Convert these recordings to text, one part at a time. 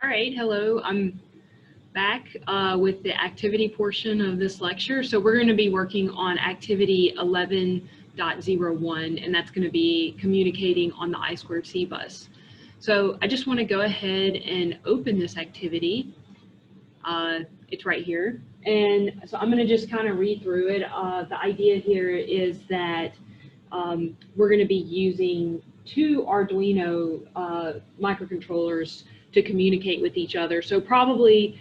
All right, hello. I'm back with the activity portion of this lecture. So we're going to be working on activity 11.01, and that's going to be communicating on the I2C bus. So I just want to go ahead and open this activity. It's right here. And so I'm going to just kind of read through it. The idea here is that we're going to be using two Arduino microcontrollers to communicate with each other. So probably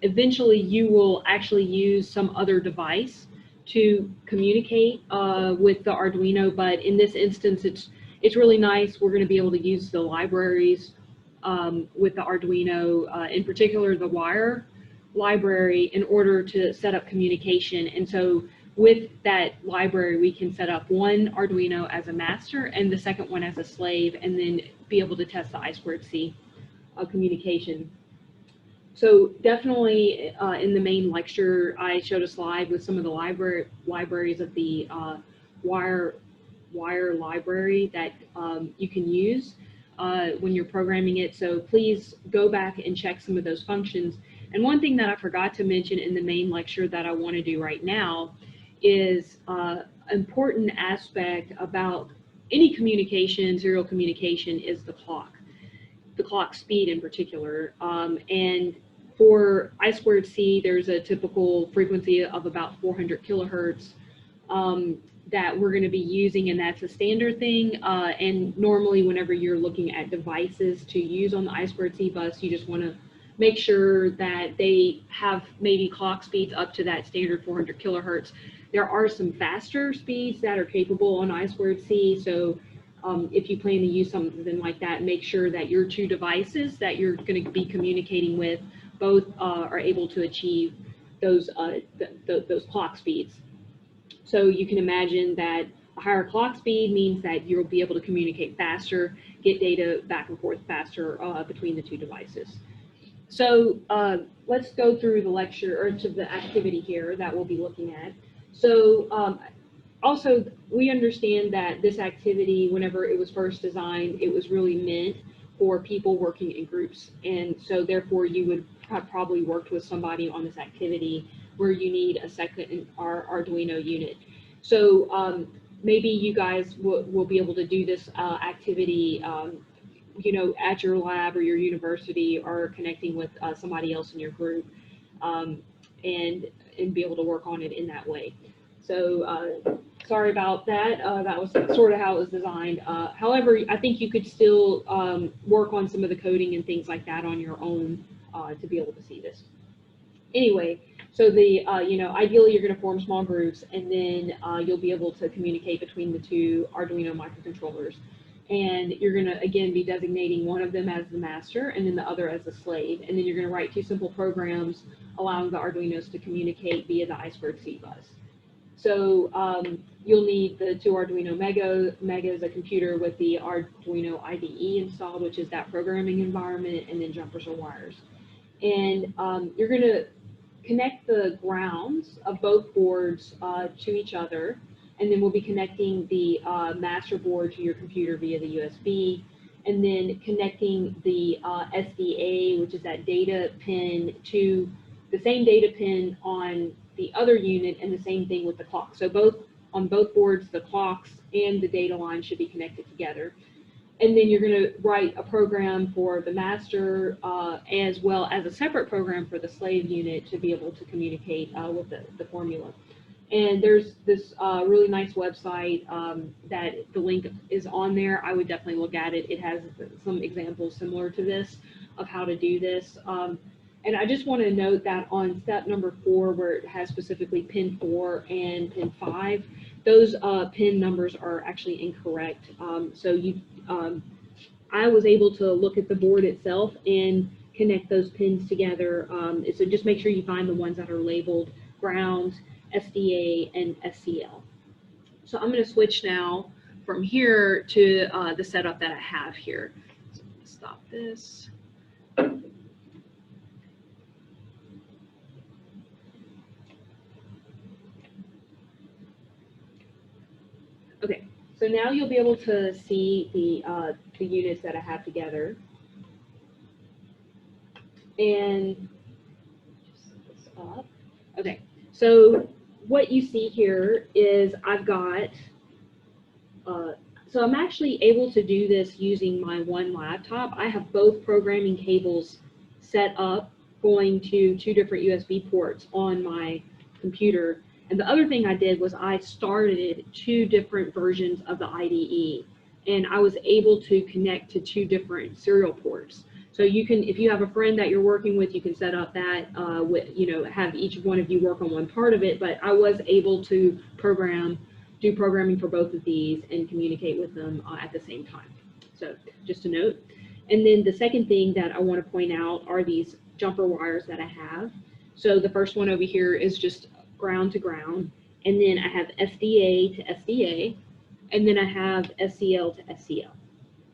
eventually you will actually use some other device to communicate with the Arduino, but in this instance it's really nice. We're going to be able to use the libraries with the Arduino, in particular the wire library, in order to set up communication. And so with that library, we can set up one Arduino as a master and the second one as a slave, and then be able to test the I2C communication. So definitely in the main lecture, I showed a slide with some of the libraries of the wire library that you can use when you're programming it. So please go back and check some of those functions. And one thing that I forgot to mention in the main lecture that I want to do right now is important aspect about any communication, serial communication, is the clock speed in particular. And for I2C, there's a typical frequency of about 400 kilohertz that we're going to be using, and that's a standard thing. And normally whenever you're looking at devices to use on the I2C bus, you just want to make sure that they have maybe clock speeds up to that standard 400 kilohertz. There are some faster speeds that are capable on I2C, so if you plan to use something like that, make sure that your two devices that you're going to be communicating with both are able to achieve those clock speeds. So you can imagine that a higher clock speed means that you'll be able to communicate faster, get data back and forth faster between the two devices. So let's go through the lecture, or to the activity here that we'll be looking at. So also, we understand that this activity, whenever it was first designed, it was really meant for people working in groups. And so therefore you would have probably worked with somebody on this activity where you need a second Arduino unit. So maybe you guys will be able to do this activity at your lab or your university, or connecting with somebody else in your group, and be able to work on it in that way. So sorry about that. That was sort of how it was designed. However, I think you could still work on some of the coding and things like that on your own to be able to see this. Anyway, so the ideally you're going to form small groups, and then you'll be able to communicate between the two Arduino microcontrollers. And you're going to, again, be designating one of them as the master and then the other as the slave. And then you're going to write two simple programs allowing the Arduinos to communicate via the I2C bus. So you'll need the two Arduino Mega is a computer with the Arduino IDE installed, which is that programming environment, and then jumpers or wires. And you're going to connect the grounds of both boards to each other, and then we'll be connecting the master board to your computer via the USB, and then connecting the SDA, which is that data pin, to the same data pin on the other unit, and the same thing with the clock. So on both boards, the clocks and the data line should be connected together. And then you're going to write a program for the master as well as a separate program for the slave unit to be able to communicate with the formula. And there's this really nice website that the link is on there. I would definitely look at it. It has some examples similar to this of how to do this. And I just want to note that on step number 4, where it has specifically pin 4 and pin 5, those pin numbers are actually incorrect. I was able to look at the board itself and connect those pins together. So just make sure you find the ones that are labeled ground, SDA, and SCL. So I'm going to switch now from here to the setup that I have here. So I'm going to stop this. Okay, so now you'll be able to see the units that I have together. And just set this up. Okay, so what you see here is I've got, so I'm actually able to do this using my one laptop. I have both programming cables set up going to two different USB ports on my computer. And the other thing I did was I started two different versions of the IDE, and I was able to connect to two different serial ports. So you can, if you have a friend that you're working with, you can set up that, have each one of you work on one part of it. But I was able to do programming for both of these and communicate with them at the same time. So just a note. And then the second thing that I want to point out are these jumper wires that I have. So the first one over here is just ground to ground. And then I have SDA to SDA. And then I have SCL to SCL.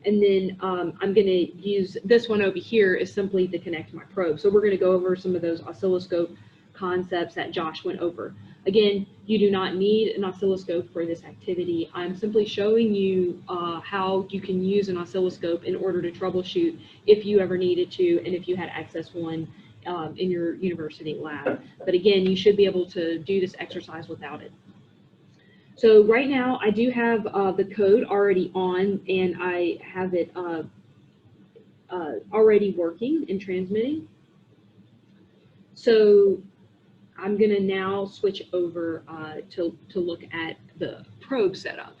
And then I'm going to use this one over here is simply to connect my probe. So we're going to go over some of those oscilloscope concepts that Josh went over. Again, you do not need an oscilloscope for this activity. I'm simply showing you how you can use an oscilloscope in order to troubleshoot if you ever needed to and if you had access one in your university lab. But again, you should be able to do this exercise without it. So right now I do have the code already on, and I have it already working and transmitting. So I'm going to now switch over to look at the probe setup.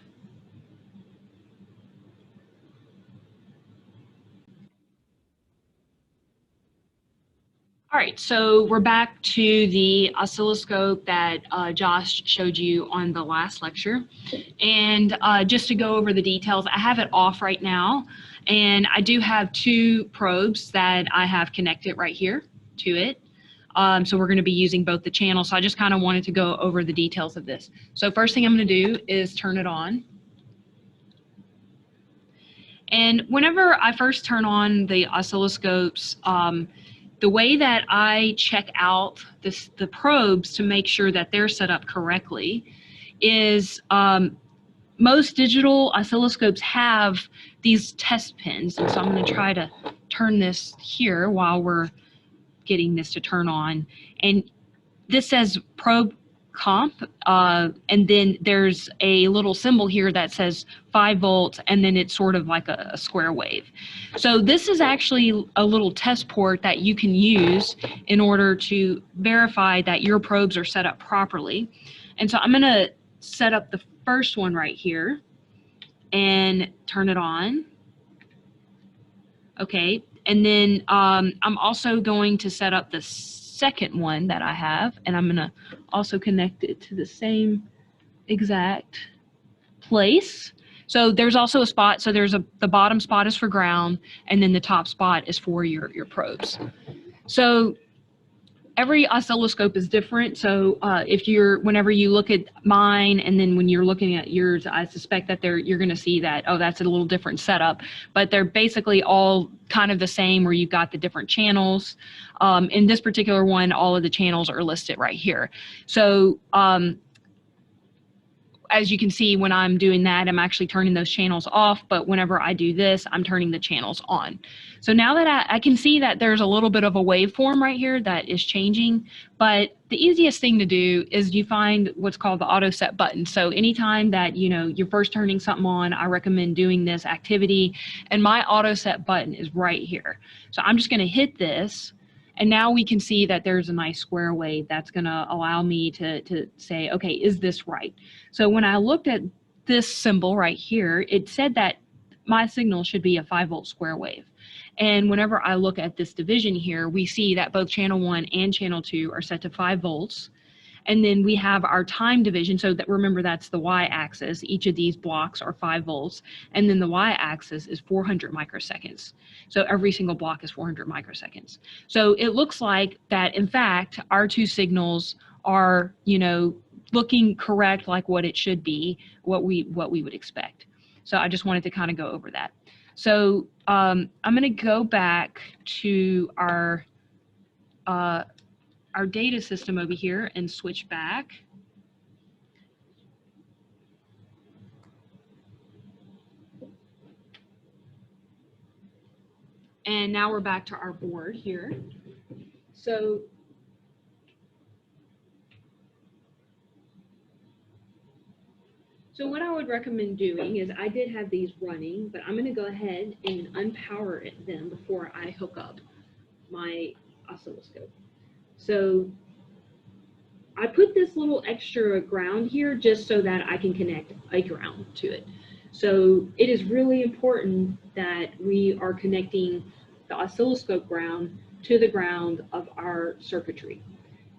All right, so we're back to the oscilloscope that Josh showed you on the last lecture. And just to go over the details, I have it off right now. And I do have two probes that I have connected right here to it. So we're going to be using both the channels. So I just kind of wanted to go over the details of this. So first thing I'm going to do is turn it on. And whenever I first turn on the oscilloscopes, the way that I check out the probes to make sure that they're set up correctly is most digital oscilloscopes have these test pins. And so I'm going to try to turn this here while we're getting this to turn on. And this says probe comp, and then there's a little symbol here that says 5 volts, and then it's sort of like a square wave. So this is actually a little test port that you can use in order to verify that your probes are set up properly. And so I'm going to set up the first one right here and turn it on. Okay, and then I'm also going to set up the second one that I have, and I'm going to also connect it to the same exact place. So there's also a spot, so there's the bottom spot is for ground, and then the top spot is for your probes. So every oscilloscope is different. So whenever you look at mine and then when you're looking at yours, I suspect that you're going to see that, oh, that's a little different setup, but they're basically all kind of the same where you've got the different channels. In this particular one, all of the channels are listed right here. So as you can see, when I'm doing that, I'm actually turning those channels off, but whenever I do this, I'm turning the channels on. So now that I can see that there's a little bit of a waveform right here that is changing, but the easiest thing to do is you find what's called the auto set button. So anytime that you're first turning something on, I recommend doing this activity, and my auto set button is right here. So I'm just going to hit this. And now we can see that there's a nice square wave that's going to allow me to say, okay, is this right? So when I looked at this symbol right here, it said that my signal should be a 5-volt square wave. And whenever I look at this division here, we see that both channel 1 and channel 2 are set to 5 volts. And then we have our time division. So that, remember, that's the y-axis. Each of these blocks are 5 volts. And then the y-axis is 400 microseconds. So every single block is 400 microseconds. So it looks like that, in fact, our two signals are, looking correct, like what it should be, what we would expect. So I just wanted to kind of go over that. So I'm going to go back to our data system over here and switch back. And now we're back to our board here. So what I would recommend doing is I did have these running, but I'm going to go ahead and unpower them before I hook up my oscilloscope. So I put this little extra ground here just so that I can connect a ground to it. So it is really important that we are connecting the oscilloscope ground to the ground of our circuitry.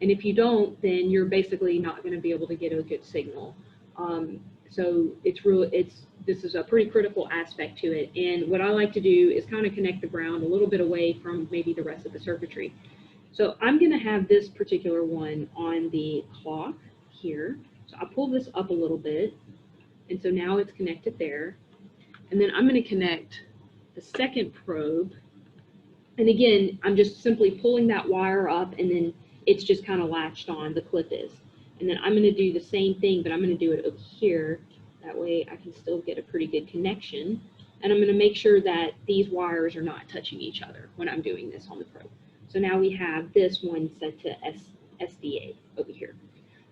And if you don't, then you're basically not going to be able to get a good signal. So this is a pretty critical aspect to it. And what I like to do is kind of connect the ground a little bit away from maybe the rest of the circuitry. So I'm going to have this particular one on the clock here. So I'll pull this up a little bit. And so now it's connected there. And then I'm going to connect the second probe. And again, I'm just simply pulling that wire up, and then it's just kind of latched on, the clip is. And then I'm going to do the same thing, but I'm going to do it over here. That way I can still get a pretty good connection. And I'm going to make sure that these wires are not touching each other when I'm doing this on the probe. So now we have this one set to SDA over here.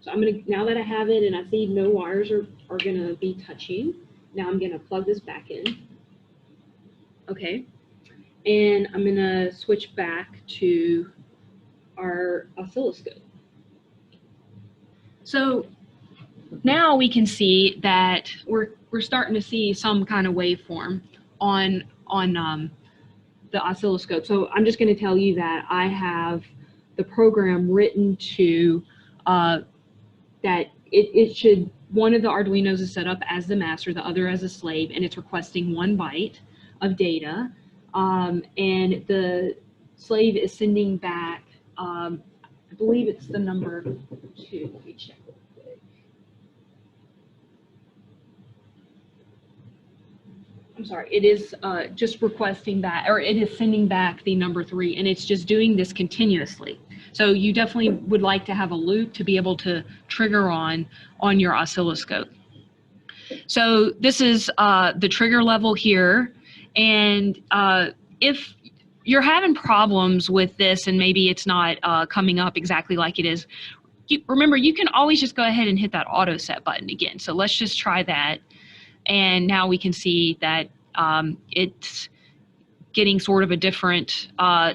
So I'm going to, now that I have it and I see no wires are going to be touching, now I'm going to plug this back in. Okay. And I'm going to switch back to our oscilloscope. So now we can see that we're starting to see some kind of waveform on the oscilloscope. So I'm just going to tell you that I have the program written to that it should, one of the Arduinos is set up as the master, the other as a slave, and it's requesting 1 byte of data. And the slave is sending back, I believe it's the number 2. Let me check real quick. I'm sorry, it is just requesting that, or it is sending back the number 3, and it's just doing this continuously. So you definitely would like to have a loop to be able to trigger on your oscilloscope. So this is the trigger level here, and if you're having problems with this and maybe it's not coming up exactly like it is, remember you can always just go ahead and hit that auto set button again. So let's just try that, and now we can see that it's getting sort of a different,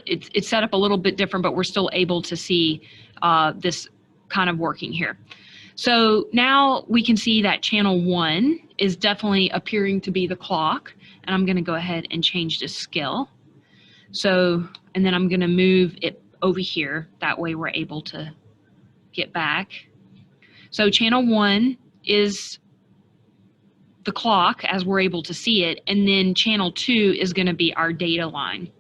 it's set up a little bit different, but we're still able to see this kind of working here. So now we can see that channel 1 is definitely appearing to be the clock, and I'm going to go ahead and change the scale. So, and then I'm going to move it over here. That way we're able to get back. So channel 1 is the clock as we're able to see it, and then channel 2 is going to be our data line.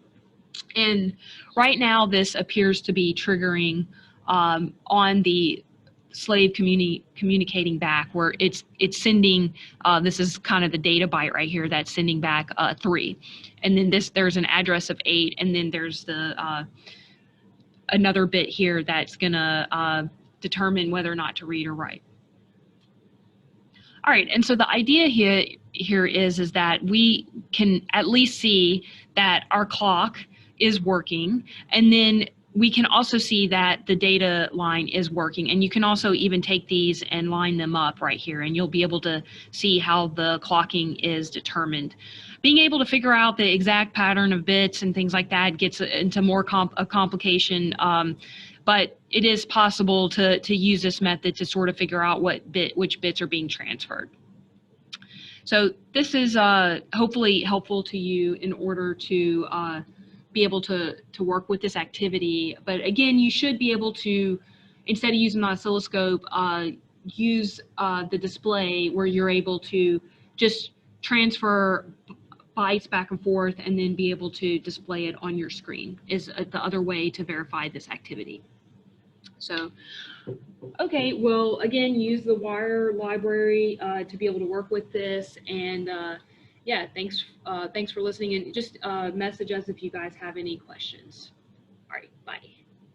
And right now this appears to be triggering on the slave communicating back, where it's sending, this is kind of the data byte right here that's sending back 3, and then there's an address of 8, and then there's the another bit here that's gonna determine whether or not to read or write. All right, and so the idea here is that we can at least see that our clock is working, and then we can also see that the data line is working, and you can also even take these and line them up right here, and you'll be able to see how the clocking is determined. Being able to figure out the exact pattern of bits and things like that gets into more a complication, but it is possible to use this method to sort of figure out which bits are being transferred. So this is hopefully helpful to you in order to be able to work with this activity. But again, you should be able to, instead of using the oscilloscope, use the display where you're able to just transfer bytes back and forth and then be able to display it on your screen is the other way to verify this activity. So, okay, well, again, use the wire library to be able to work with this, and yeah, thanks for listening, and just message us if you guys have any questions. All right, bye.